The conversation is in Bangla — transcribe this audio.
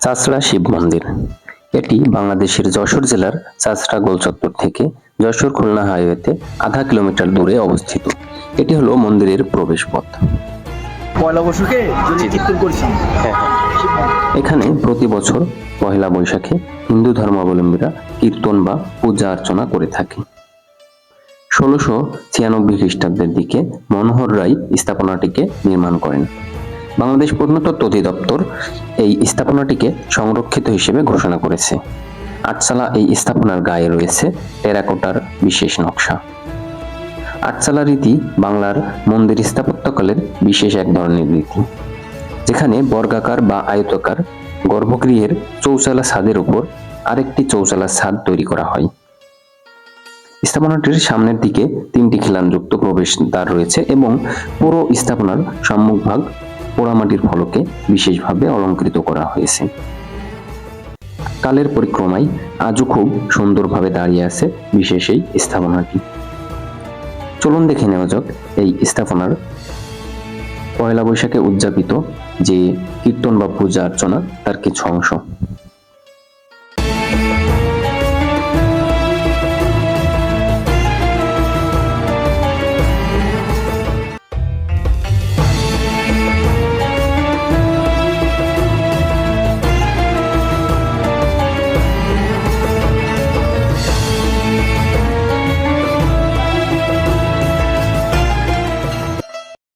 চাচড়া শিব মন্দির। এটি বাংলাদেশের যশোর জেলার চাচড়া গোলচত্বর থেকে যশোর খুলনা হাইওয়েতে আধা কিলোমিটার দূরে অবস্থিত। এটি হলো মন্দিরের প্রবেশ পথ। পয়লা বৈশাখে যদি কীর্তন করছি। এখানে প্রতি বছর পহেলা বৈশাখে হিন্দু ধর্মাবলম্বীরা কীর্তন বা পূজা অর্চনা করে থাকে। 1696 খ্রিস্টাব্দের দিকে মনোহর রায় স্থাপনাটিকে নির্মাণ করেন। বাংলাদেশ প্রত্নতত্ত্ব অধিদপ্তর এই স্থাপনাটিকে সংরক্ষিত হিসেবে ঘোষণা করেছে। আটচালা এই স্থাপনার গায়ে রয়েছে টেরাকোটার বিশেষ নকশা। আটচালা রীতি বাংলার মন্দির স্থাপত্যকালের বিশেষ এক ধরনের রীতি, যেখানে বর্গাকার বা আয়তাকার গর্ভগৃহের চৌচালা ছাদের উপর আরেকটি চৌচালা ছাদ তৈরি করা হয়। স্থাপনাটির সামনের দিকে 3টি খিলানযুক্ত প্রবেশদ্বার রয়েছে এবং পুরো স্থাপনার সম্মুখভাগ পোড়ামাটির ফলকে বিশেষভাবে অলঙ্কৃত করা হয়েছে। কালের পরিক্রমায় আজও খুব সুন্দরভাবে দাঁড়িয়ে আছে বিশেষ এই স্থাপনাটি। চলুন দেখে নেওয়া যাক এই স্থাপনার পয়লা বৈশাখে উদযাপিত যে কীর্তন বা পূজা অর্চনা তার কিছু অংশ।